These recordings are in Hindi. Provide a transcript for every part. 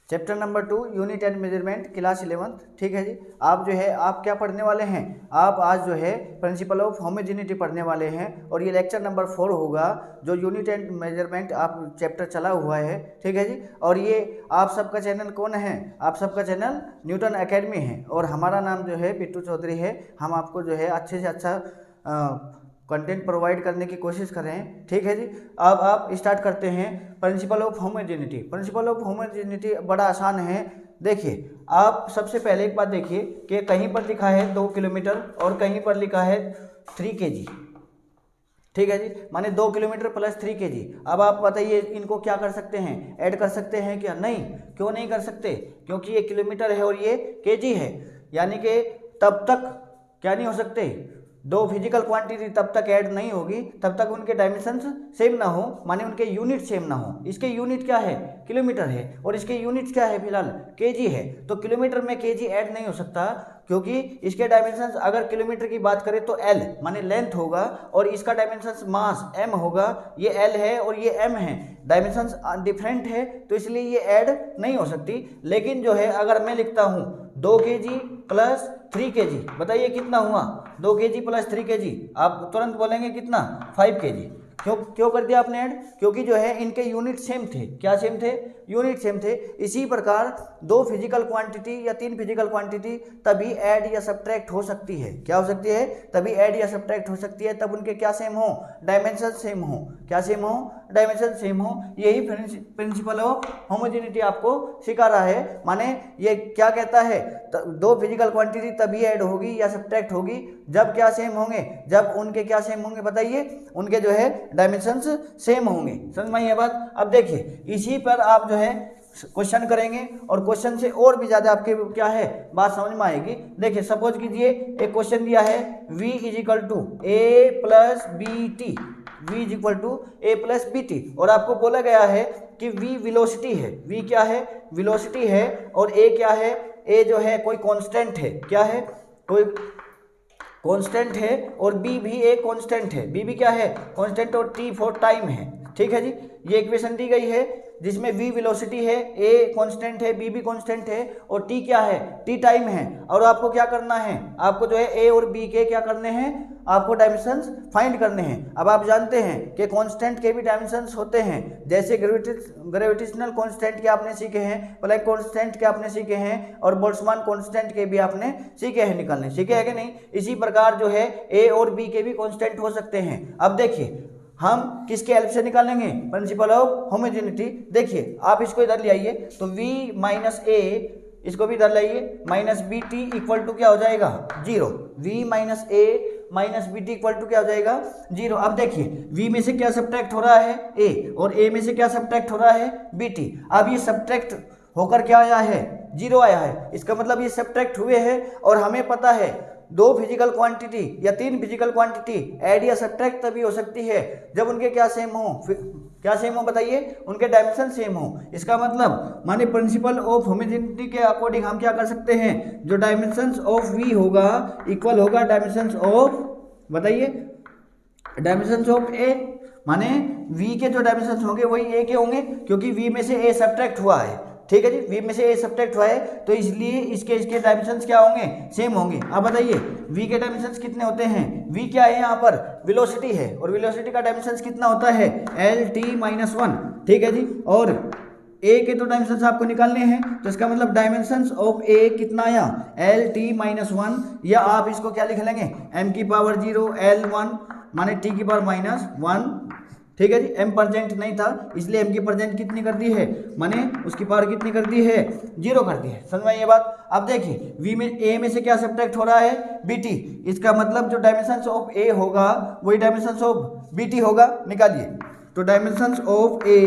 Chapter number 2 unit and measurement class 11th। ठीक है जी। आप जो है आप क्या पढ़ने वाले हैं, आप आज जो है प्रिंसिपल ऑफ होमोजेनिटी पढ़ने वाले हैं और ये लेक्चर नंबर 4 होगा जो यूनिट एंड मेजरमेंट आप चैप्टर चला हुआ है। ठीक है जी। और ये आप सबका चैनल कौन है, आप सबका चैनल न्यूटन एकेडमी है और हमारा नाम जो है बिट्टू चौधरी है। हम आपको जो है अच्छे से अच्छा कंटेंट प्रोवाइड करने की कोशिश कर रहे हैं। ठीक है जी। अब आप स्टार्ट करते हैं principle of homogeneity. Principle of homogeneity बड़ा आसान है। देखिए आप सबसे पहले एक बात देखिए कि कहीं पर लिखा है 2 किलोमीटर और कहीं पर लिखा है 3 kg। ठीक है जी, माने 2 किलोमीटर प्लस 3 kg। अब आप बताइए इनको क्या कर सकते हैं, ऐड कर सकते हैं क्या? नहीं। क्यों नहीं कर सकते? क्योंकि ये किलोमीटर है और ये kg है, यानी कि तब तक क्या नहीं हो सकते, दो फिजिकल क्वांटिटी तब तक ऐड नहीं होगी तब तक उनके डायमेंशंस सेम ना हो, माने उनके यूनिट सेम ना हो। इसके यूनिट क्या है? किलोमीटर है और इसके यूनिट क्या है? फिलहाल केजी है। तो किलोमीटर में केजी ऐड नहीं हो सकता क्योंकि इसके डायमेंशंस अगर किलोमीटर की बात करें तो एल माने लेंथ होगा और इसका डायमेंशंस मास एम होगा। ये एल है और ये एम है, डायमेंशंस डिफरेंट है तो इसलिए ये ऐड नहीं हो सकती। लेकिन जो है अगर मैं लिखता हूँ 2 kg प्लस 3 kg, बताइए कितना हुआ? 2 kg प्लस 3 kg, आप तुरंत बोलेंगे कितना? 5 kg। क्यों कर दिया आपने ऐड? क्योंकि जो है इनके यूनिट सेम थे। क्या सेम थे? यूनिट सेम थे। इसी प्रकार 2 फिजिकल क्वांटिटी या 3 फिजिकल क्वांटिटी तभी ऐड या सब्ट्रैक्ट हो सकती है। क्या हो सकती है? तभी ऐड या सब्ट्रैक्ट हो सकती है तब उनके क्या सेम हो? डायमेंशन सेम हो। क्या सेम हो? डायमेंशन सेम हो। यही प्रिंसिपल ऑफ होमोजेनिटी आपको सिखा रहा है। माने ये क्या कहता है, 2 फिजिकल क्वांटिटी तभी ऐड होगी या सब्ट्रैक्ट होगी जब क्या सेम होंगे? जब उनके क्या सेम होंगे? बताइए, उनके जो है डायमेंशंस सेम होंगे। समझ में आई ये बात? अब देखिए इसी पर आप जो है क्वेश्चन करेंगे और क्वेश्चन से और भी ज्यादा आपके क्या है बात समझ में आएगी। देखिए सपोज कीजिए एक क्वेश्चन दिया है v is equal to A plus B T, v is equal to A plus B T, और आपको बोला गया है कि v वेलोसिटी है। v क्या है? वेलोसिटी है। और a क्या है? a जो है कोई कांस्टेंट है। क्या है? कोई कांस्टेंट है। और b भी एक कांस्टेंट है। b भी क्या है? कांस्टेंट। और t फॉर टाइम है। ठीक है जी। ये इक्वेशन दी गई है जिसमें v वेलोसिटी है, a कांस्टेंट है, b भी कांस्टेंट है और t क्या है? t टाइम है। और आपको क्या करना है? आपको जो है a और b के क्या करने हैं? आपको डायमेंशंस फाइंड करने हैं। अब आप जानते हैं कि कांस्टेंट के भी डायमेंशंस होते हैं, जैसे ग्रेविटेशनल कांस्टेंट के आपने सीखे हैं, प्लैंक कांस्टेंट के आपने सीखे हैं और बोल्ट्जमान कांस्टेंट के भी आपने सीखे हैं निकालने। सीखे हैं कि नहीं? इसी प्रकार जो है a और b के भी कांस्टेंट हो सकते हैं। अब देखिए हम किसके हेल्प से निकालेंगे? Principle of homogeneity. देखिए आप इसको इधर ले आइए तो v माइनस ए, इसको भी इधर लाइए, minus B T equal to क्या हो जाएगा? 0। v minus A minus B T equal to क्या हो जाएगा? 0। अब देखिए v में से क्या सब्ट्रैक्ट हो रहा है? a, और a में से क्या सब्ट्रैक्ट हो रहा है? B T. अब ये सब्ट्रैक्ट होकर क्या आया है? 0 आया है। इसका मतलब ये सब्ट्रैक्ट हुए हैं और हमें पता है 2 फिजिकल क्वांटिटी या 3 फिजिकल क्वांटिटी ऐड या सब्ट्रैक्ट तभी हो सकती है जब उनके क्या सेम हो? क्या सेम हो? बताइए, उनके डायमेंशन सेम हो। इसका मतलब माने प्रिंसिपल ऑफ होमोजेनिटी के अकॉर्डिंग हम क्या कर सकते हैं? जो डायमेंशंस ऑफ v होगा इक्वल होगा डायमेंशंस ऑफ, बताइए, डायमेंशंस ऑफ a। माने v के जो डायमेंशंस होंगे वही a के होंगे क्योंकि v में से a सब्ट्रैक्ट हुआ है। ठीक है जी। v में से a सब्ट्रैक्ट हुआ है तो इसलिए इसके डायमेंशंस क्या होंगे? सेम होंगे। अब बताइए v के डायमेंशंस कितने होते हैं? v क्या है? यहाँ पर वेलोसिटी है और वेलोसिटी का डायमेंशंस कितना होता है? l t minus 1। ठीक है जी। और a के तो डायमेंशंस आपको निकालने हैं तो इसका मतलब डायमेंशंस ऑफ a कितना आया? l t माइनस 1, या आप इसको क्या लिख लेंगे? m की पावर 0 l 1 माने t की पावर माइनस 1। ठीक है जी। m परसेंट नहीं था इसलिए m की परसेंट कितनी कर दी है? माने उसकी पावर कितनी कर दी है? 0 कर दी है। समझ में ये बात? अब देखिए v में a में से क्या सब्ट्रैक्ट हो रहा है? bt। इसका मतलब जो डायमेंशंस ऑफ a होगा वही डायमेंशंस ऑफ bt होगा। निकालिए तो डायमेंशंस ऑफ a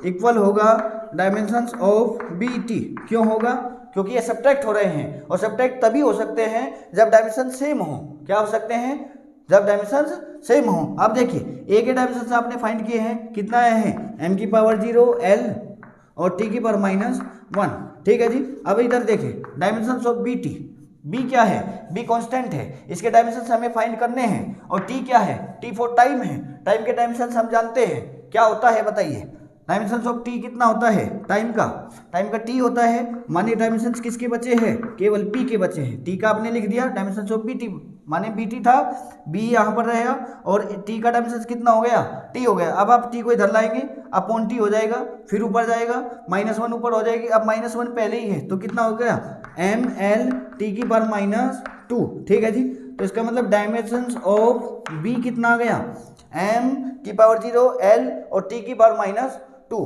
इक्वल होगा डायमेंशंस ऑफ bt। क्यों होगा? क्योंकि ये सब्ट्रैक्ट हो रहे हैं और सब्ट्रैक्ट तभी हो सकते हैं जब डायमेंशन सेम हो। क्या हो सकते हैं? जब डायमेंशंस सेम हो। अब देखिए a के डायमेंशंस आपने फाइंड किए हैं, कितना आए हैं? m की पावर 0 l और t की पावर माइनस 1। ठीक है जी। अब इधर देखिए dimensions of B T. b क्या है? b कांस्टेंट है, इसके डायमेंशंस हमें फाइंड करने हैं। और t क्या है? t फॉर टाइम है। टाइम के डायमेंशंस हम जानते हैं क्या होता है? बताइए, डायमेंशन ऑफ टी कितना होता है, टाइम का टी होता है, माने डायमेंशन किसके बचे हैं, केवल पी के बचे हैं। टी का आपने लिख दिया, डायमेंशन ऑफ बी टी माने बी टी था, बी यहाँ पर रहेगा और टी का डायमेंशन कितना हो गया, टी हो गया। अब आप टी को इधर लाएंगे, अपॉन टी हो जाएगा, फिर ऊपर जाएगा, -1 ऊपर हो जाएगी। अब -1 पहले ही है तो कितना हो गया, एम एल टी की पावर -2। ठीक है जी, तो इसका मतलब डायमेंशन ऑफ बी कितना आ गया, m की पावर 0 l और t की पावर -2।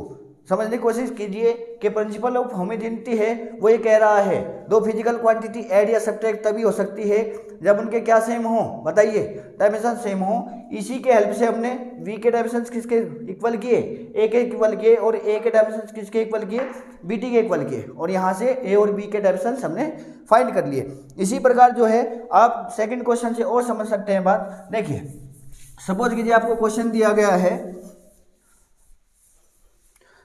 समझने की कोशिश कीजिए कि प्रिंसिपल ऑफ होमोजेनिटी है वो ये कह रहा है दो फिजिकल क्वांटिटी ऐड या सब्ट्रैक्ट तभी हो सकती है जब उनके क्या सेम हो, बताइए, डायमेंशन सेम हो। इसी के हेल्प से हमने v के डायमेंशन किसके इक्वल किए, a के इक्वल किए, और a के डायमेंशन किसके इक्वल किए, bt के इक्वल किए, और यहाँ से a और b के डायमेंशन हमने फाइंड कर लिए। इसी प्रकार जो है आप सेकंड क्वेश्चन से और समझ सकते हैं बात। देखिए, सपोज कीजिए आपको क्वेश्चन दिया गया है,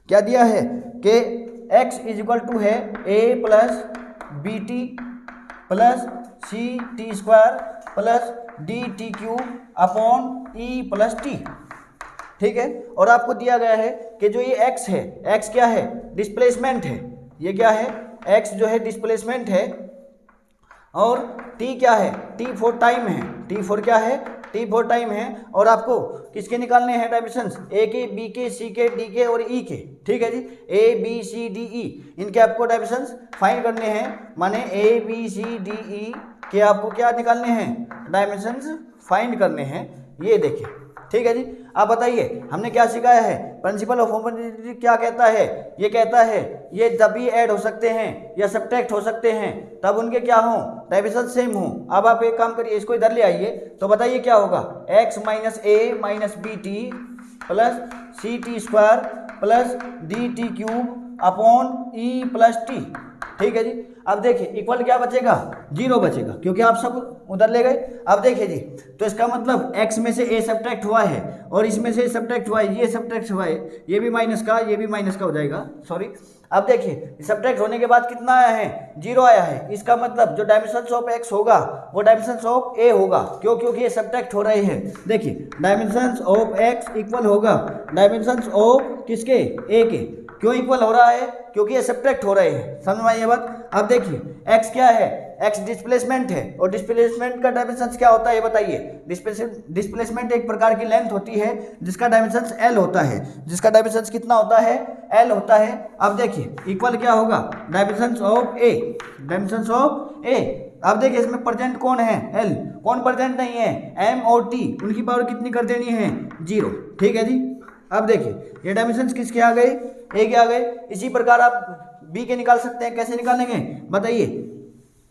क्या दिया है कि x = है a plus B T plus C T square plus D T cube upon E plus T. ठीक है, और आपको दिया गया है कि जो ये x है, x क्या है, डिस्प्लेसमेंट है, ये क्या है, x जो है डिस्प्लेसमेंट है, और t क्या है, t फॉर टाइम है, t फॉर क्या है, t फॉर टाइम है। और आपको किसके निकालने हैं डायमेंशंस, a के, b के, c के, d के और e के। ठीक है जी, a b c d e इनके आपको डायमेंशंस फाइंड करने हैं, माने a b c d e के आपको क्या निकालने हैं, डायमेंशंस फाइंड करने हैं। ये देखिए, ठीक है जी। आप बताइए हमने क्या सिखाया है, प्रिंसिपल ऑफ होमोजेनिटी क्या कहता है, ये कहता है ये तभी ऐड हो सकते हैं या सब्ट्रैक्ट हो सकते हैं तब उनके क्या हो, डायमेंशन सेम हो। अब आप एक काम करिए, इसको इधर ले आइए, तो बताइए क्या होगा, x - a - bt plus C T square plus D T cube upon E plus T. ठीक है जी, अब देखिए इक्वल क्या बचेगा, 0 बचेगा, क्योंकि आप सब उधर ले गए। अब देखिए जी, तो इसका मतलब x में से a सब्ट्रैक्ट हुआ है और इसमें से सब्ट्रैक्ट हुआ है, ये सब्ट्रैक्ट हुआ है, ये भी माइनस का, ये भी माइनस का हो जाएगा, सॉरी। अब देखिए सब्ट्रैक्ट होने के बाद कितना आया है, 0 आया है। इसका मतलब जो डायमेंशन ऑफ x होगा वो डायमेंशन ऑफ a होगा, क्यों, क्योंकि ये सब्ट्रैक्ट हो रहे हैं। देखिए डायमेंशन ऑफ x इक्वल होगा डायमेंशन ऑफ किसके, a के। क्यों इक्वल हो रहा है, क्योंकि ये सब्ट्रैक्ट हो रहे हैं, समझ में आई ये बात। अब देखिए x क्या है, x डिस्प्लेसमेंट है, और डिस्प्लेसमेंट का डायमेंशन क्या होता है ये बताइए। डिस्प्लेसमेंट एक प्रकार की लेंथ होती है जिसका डायमेंशन l होता है, जिसका डायमेंशन कितना होता है, l होता है। अब देखिए इक्वल क्या होगा, dimension of a, dimension of a। अब देखिए इसमें प्रेजेंट कौन है, l, कौन प्रेजेंट नहीं है, m और t, उनकी पावर कितनी कर देनी है, 0। ठीक है जी, अब देखिए ये डायमेंशन किसके आ गए, a के आ गए। इसी प्रकार आप b के निकाल सकते हैं, कैसे निकालेंगे बताइए।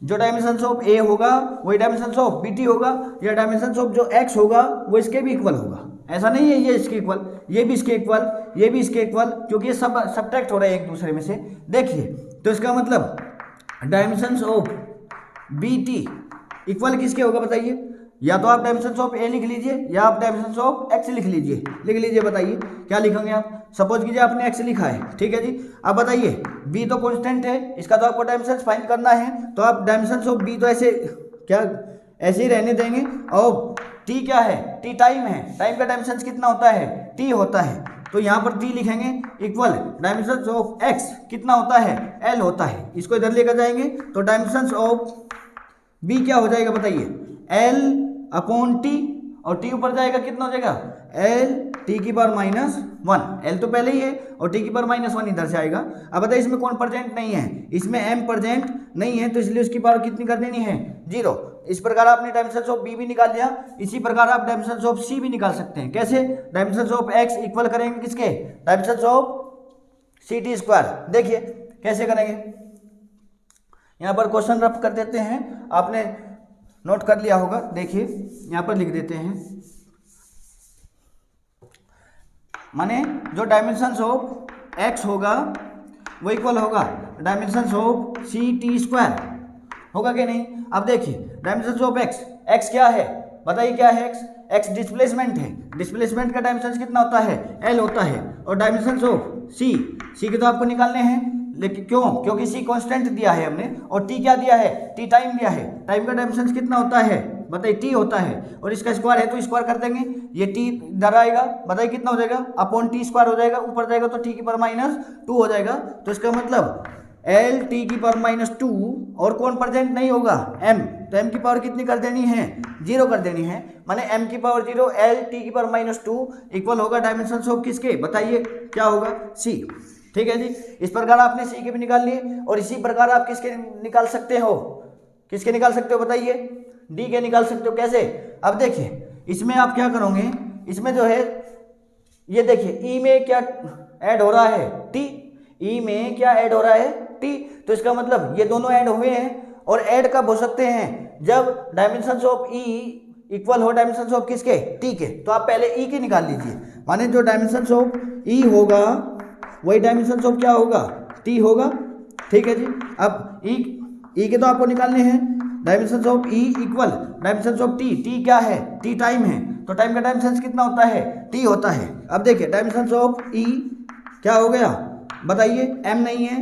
जो डायमेंशन ऑफ a होगा वही डायमेंशन ऑफ bt होगा, या डायमेंशन ऑफ जो x होगा वो इसके भी इक्वल होगा। ऐसा नहीं है ये इसके इक्वल, ये भी इसके इक्वल, ये भी इसके इक्वल, क्योंकि ये सब सब्ट्रैक्ट हो रहे हैं एक दूसरे में से। देखिए तो इसका मतलब डायमेंशन ऑफ bt इक्वल किसके होगा बताइए। या तो आप डायमेंशन ऑफ a लिख लीजिए या आप डायमेंशन ऑफ x लिख लीजिए, बताइए क्या लिखेंगे आप। सपोज कीजिए आपने x लिखा है, ठीक है जी। अब बताइए b तो कांस्टेंट है, इसका तो आपको डायमेंशन फाइंड करना है, तो आप डायमेंशन ऑफ b तो ऐसे क्या, ऐसे ही रहने देंगे। और t क्या है, t टाइम है, टाइम का डायमेंशन कितना होता है, t होता है, तो यहाँ पर t लिखेंगे इक्वल डायमेंशन ऑफ x कितना होता है, l होता है। इसको इधर लेकर जाएंगे तो डायमेंशन ऑफ b क्या हो जाएगा बताइए, l अपॉन टी, और टी ऊपर जाएगा कितना हो जाएगा, l टी की पावर -1, l तो पहले ही है और टी की पावर -1 इधर से आएगा। अब बताइए इसमें कौन प्रेजेंट नहीं है, इसमें m प्रेजेंट नहीं है, तो इसलिए उसकी पावर कितनी कर देनी है, 0। इस प्रकार आपने डायमेंशन ऑफ b भी निकाल लिया। इसी प्रकार आप डायमेंशन ऑफ c भी निकाल सकते हैं। कैसे, डायमेंशन ऑफ x इक्वल करेंगे किसके, dimension of C T square. देखिए कैसे करेंगे, यहाँ पर क्वेश्चन रफ कर देते हैं, आपने नोट कर लिया होगा। देखिए यहाँ पर लिख देते हैं, माने जो डायमेंशन ऑफ x होगा वो इक्वल होगा dimension of C T square, होगा कि नहीं। अब देखिए डायमेंशन ऑफ x क्या है बताइए, क्या है x डिस्प्लेसमेंट है, डिस्प्लेसमेंट का डायमेंशन कितना होता है, l होता है। और डायमेंशन ऑफ c के तो आपको निकालने हैं, लेकिन क्यों, क्योंकि c कांस्टेंट दिया है हमने, और t क्या दिया है, t टाइम दिया है, टाइम का डायमेंशन कितना होता है, बताइए टी होता है और इसका स्क्वायर है तो स्क्वायर कर देंगे, ये टी इधर आएगा, बताइए कितना हो जाएगा, अपॉन टी स्क्वायर हो जाएगा, ऊपर जाएगा तो टी की पावर -2 हो जाएगा। तो इसका मतलब एल टी की पावर -2 और कौन प्रेजेंट नहीं होगा, एम, तो एम की पावर कितनी कर देनी है, 0 कर देनी है, माने एम की पावर 0 एल टी की पावर -2 इक्वल होगा डायमेंशंस ऑफ किसके, बताइए क्या होगा, सी। ठीक है जी, इस प्रकार आपने सी के भी निकाल लिए और इसी प्रकार आप किसके निकाल सकते हो, किसके निकाल सकते हो बताइए, डी के निकाल सकते हो। कैसे, अब देखिए इसमें आप क्या करोगे, इसमें जो है ये देखिए ई में क्या ऐड हो रहा है, टी, ई में क्या ऐड हो रहा है, टी, तो इसका मतलब ये दोनों ऐड हुए हैं और ऐड कब हो सकते हैं, जब डायमेंशंस ऑफ ई इक्वल हो डायमेंशंस ऑफ किसके, टी के। तो आप पहले ई की निकाल लीजिए, माने जो डायमेंशंस ऑफ ई होगा वही डायमेंशंस ऑफ क्या होगा, टी होगा। ठीक है जी, अब ई के तो आपको निकालने हैं, dimensions of E equal dimensions of T, T क्या है, टी टाइम है, तो टाइम का डायमेंशंस कितना होता है, टी होता है। अब देखिए डायमेंशंस ऑफ ई क्या हो गया, बताइए, एम नहीं है,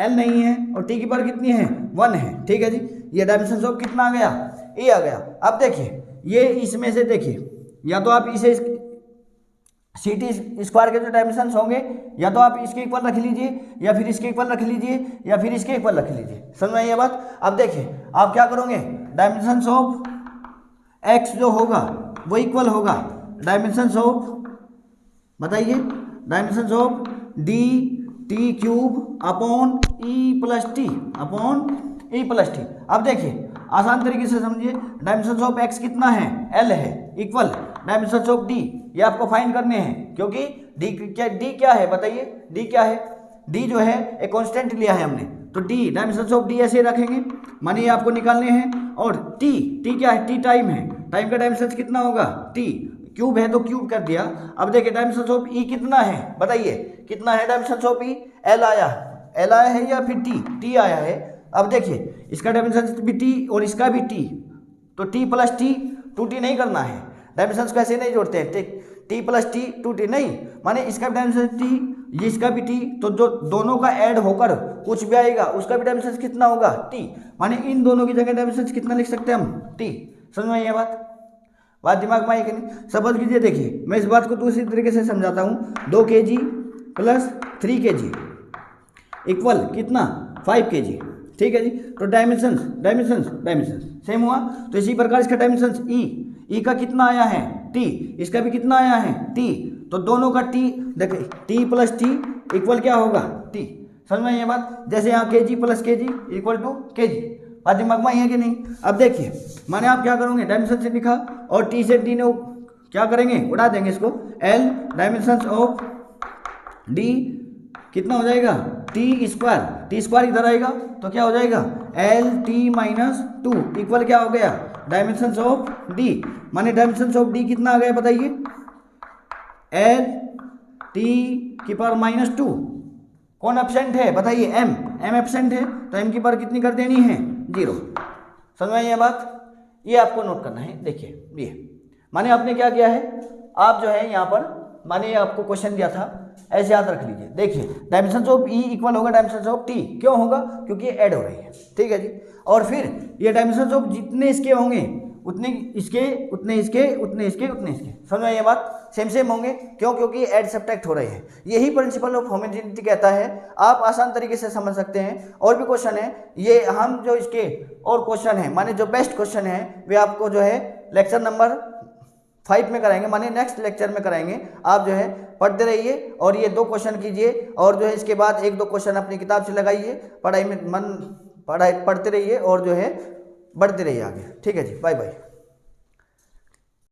एल नहीं है और टी की पावर कितनी है, 1 है। ठीक है जी, ये डायमेंशंस ऑफ कितना आ गया, ए आ गया। अब देखिए ये इसमें से देखिए, या तो आप इसे सी टी स्क्वायर के जो डायमेंशंस होंगे या तो आप इसके इक्वल रख लीजिए या फिर इसके इक्वल रख लीजिए या फिर इसके इक्वल रख लीजिए, समझ में आई ये बात। अब देखिए आप क्या करोगे, डायमेंशंस ऑफ एक्स जो होगा वो इक्वल होगा डायमेंशंस ऑफ, बताइए, dimensions of D T cube upon E plus T, upon E plus T. अब देखिए आसान तरीके से समझिए, डायमेंशंस ऑफ एक्स कितना है, एल है, इक्वल डायमेंशंस ऑफ डी, ये आपको फाइंड करने हैं क्योंकि डी क्या है, बताइए डी क्या है, डी जो है एक कांस्टेंट लिया है हमने, तो डी डायमेंशंस ऑफ डी ऐसे रखेंगे, मानिए आपको निकालने हैं। और टी क्या है, टी टाइम है, टाइम का डायमेंशंस कितना होगा, टी, क्यूब है तो क्यूब कर दिया। अब देखिए डायमेंशंस ऑफ ई कितना है, बताइए कितना है डायमेंशंस ऑफ ई, एल आया है या फिर टी आया है। अब देखिए इसका डायमेंशंस भी टी और इसका भी टी, तो टी प्लस टी 2t नहीं करना है, डायमेंशंस को ऐसे नहीं जोड़ते हैं, टी प्लस टी 2t नहीं, माने इसका भी डायमेंशन टी, ये इसका भी टी, तो जो दोनों का ऐड होकर कुछ भी आएगा उसका भी डायमेंशन कितना होगा, टी, माने इन दोनों की जगह डायमेंशन कितना लिख सकते हैं हम, टी। समझ में आई ये बात दिमाग में आई कि नहीं। सपोज कीजिए, देखिए मैं इस बात को दूसरी तरीके से समझाता हूँ, 2 kg प्लस 3 kg इक्वल कितना, 5 kg। ठीक है जी, तो डायमेंशंस सेम हुआ। तो इसी प्रकार इसका डायमेंशंस ई का कितना आया है, टी, इसका भी कितना आया है, टी, तो दोनों का टी, देखिए टी प्लस टी इक्वल क्या होगा, टी। समझ में ये बात, जैसे यहाँ kg plus kg equal to kg, बात दिमाग में है कि नहीं। अब देखिए माने आप क्या करोगे, डायमेंशन से लिखा और टी से डी ने क्या करेंगे, उड़ा देंगे इसको, एल डायमेंशंस ऑफ डी कितना हो जाएगा, टी स्क्वायर इधर आएगा तो क्या हो जाएगा, एल टी -2 इक्वल क्या हो गया, डायमेंशंस ऑफ डी, माने डायमेंशंस ऑफ डी कितना आ गया बताइए, एल टी की पावर -2, कौन एब्सेंट है बताइए, एम एब्सेंट है तो एम की पावर कितनी कर देनी है, 0। समझ में आई ये बात, ये आपको नोट करना है। देखिए ये माने आपने क्या किया है, आप जो है यहाँ पर माने आपको क्वेश्चन दिया था, ऐसे याद रख लीजिए। देखिए डायमेंशंस ऑफ ई इक्वल होगा डायमेंशंस ऑफ टी, क्यों होगा, क्योंकि ये ऐड हो रही है। ठीक है जी, और फिर ये डायमेंशंस ऑफ जितने इसके होंगे उतने इसके उतने इसके उतने इसके उतने इसके, समझ में ये बात, सेम होंगे, क्यों, क्योंकि ऐड सब्ट्रैक्ट हो रहे हैं। यही प्रिंसिपल ऑफ होमोजेनिटी कहता है, आप आसान तरीके से समझ सकते हैं। और भी क्वेश्चन है, ये हम जो इसके और क्वेश्चन है माने जो बेस्ट क्वेश्चन है वे आपको जो है लेक्चर नंबर 5 में कराएंगे, माने नेक्स्ट लेक्चर में कराएंगे। आप जो है पढ़ते रहिए और ये 2 क्वेश्चन कीजिए और जो है इसके बाद 1-2 क्वेश्चन अपनी किताब से लगाइए, पढ़ाई में पढ़ते रहिए और जो है बढ़ते रहिए आगे। ठीक है जी, बाय बाय।